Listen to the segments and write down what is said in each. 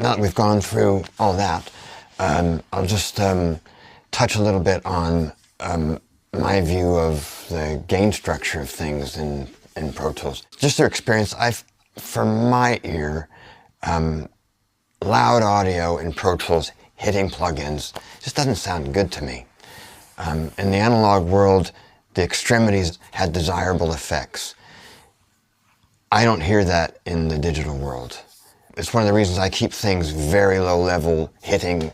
now that we've gone through all that, I'll just touch a little bit on my view of the gain structure of things in Pro Tools. Just through experience, for my ear, loud audio in Pro Tools hitting plugins just doesn't sound good to me. In the analog world, the extremities had desirable effects. I don't hear that in the digital world. It's one of the reasons I keep things very low level, hitting,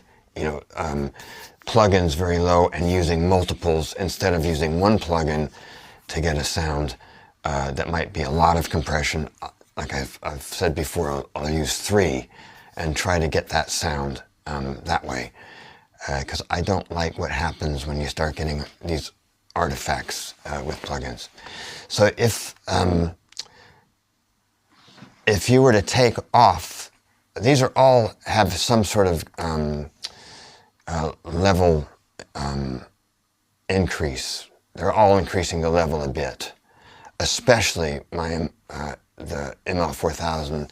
plugins very low and using multiples instead of using one plugin to get a sound that might be a lot of compression. Like I've said before, I'll use 3 and try to get that sound that way. Because I don't like what happens when you start getting these artifacts with plugins. So if you were to take off, these are all have some sort of level increase. They're all increasing the level a bit, especially the ML4000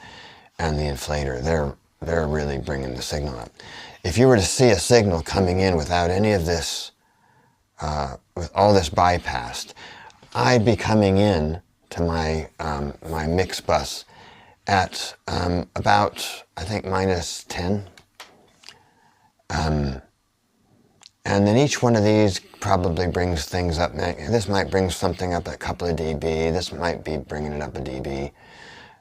and the inflator. They're really bringing the signal up. If you were to see a signal coming in without any of this, with all this bypassed, I'd be coming in to my my mix bus at about, I think, -10. And then each one of these probably brings things up. This might bring something up a couple of dB. This might be bringing it up a dB.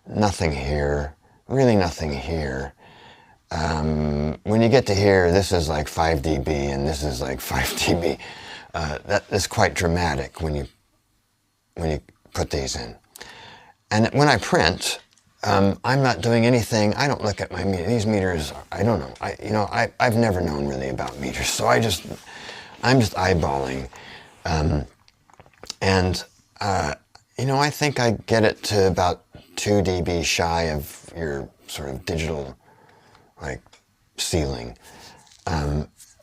Nothing here. Really nothing here. When you get to here, this is like 5 dB and this is like 5 dB. That is quite dramatic when you put these in. And when I print, I'm not doing anything. I don't look at my meter. These meters, I don't know. I've never known really about meters, so I'm just eyeballing. I think I get it to about 2 dB shy of your sort of digital, like, ceiling.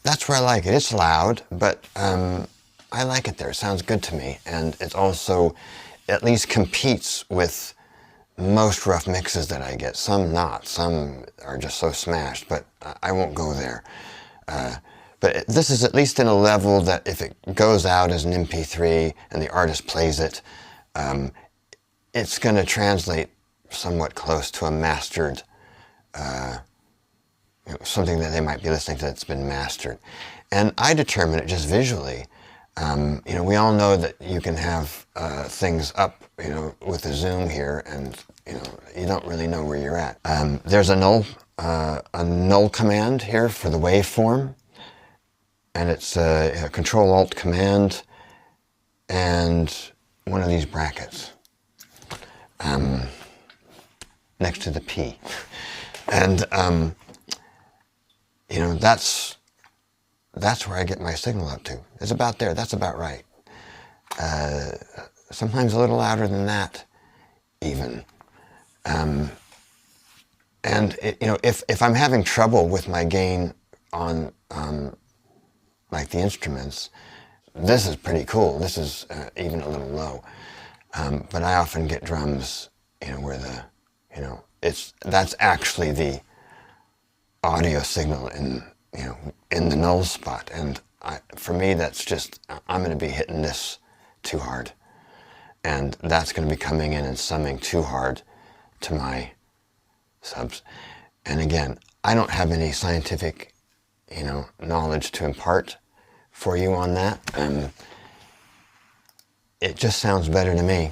That's where I like it. It's loud, but I like it there. It sounds good to me, and it also at least competes with most rough mixes that I get. Some not. Some are just so smashed, but I won't go there. But this is at least in a level that if it goes out as an MP3 and the artist plays it, it's going to translate somewhat close to a mastered, something that they might be listening to that's been mastered. And I determine it just visually. We all know that you can have things up, with a zoom here, and you don't really know where you're at. There's a null command here for the waveform, and it's a Control-Alt-Command and one of these brackets next to the P, and that's where I get my signal up to. It's about there. That's about right. Sometimes a little louder than that, even. If I'm having trouble with my gain on like the instruments, this is pretty cool. This is even a little low. But I often get drums, where that's actually the audio signal in the null spot, and for me that's just, I'm going to be hitting this too hard, and that's going to be coming in and summing too hard to my subs. And again, I don't have any scientific knowledge to impart for you on that. It just sounds better to me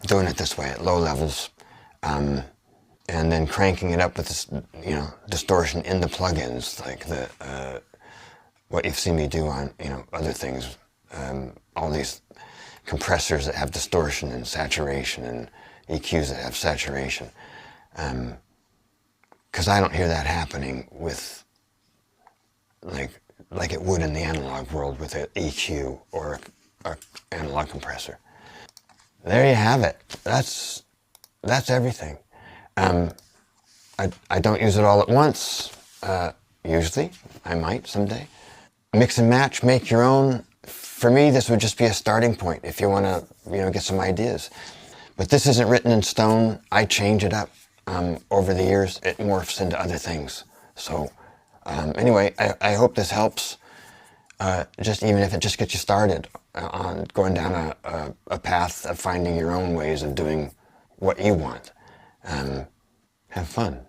doing it this way at low levels, and then cranking it up with this, distortion in the plugins, like what you've seen me do on, other things, all these compressors that have distortion and saturation, and EQs that have saturation. Because I don't hear that happening with, like it would in the analog world with an EQ or a analog compressor. There you have it. That's everything. I don't use it all at once, usually. I might someday. Mix and match, make your own. For me, this would just be a starting point if you want to, get some ideas. But this isn't written in stone. I change it up. over the years, it morphs into other things. So anyway, I hope this helps. Just even if it just gets you started on going down a path of finding your own ways of doing what you want. Have fun.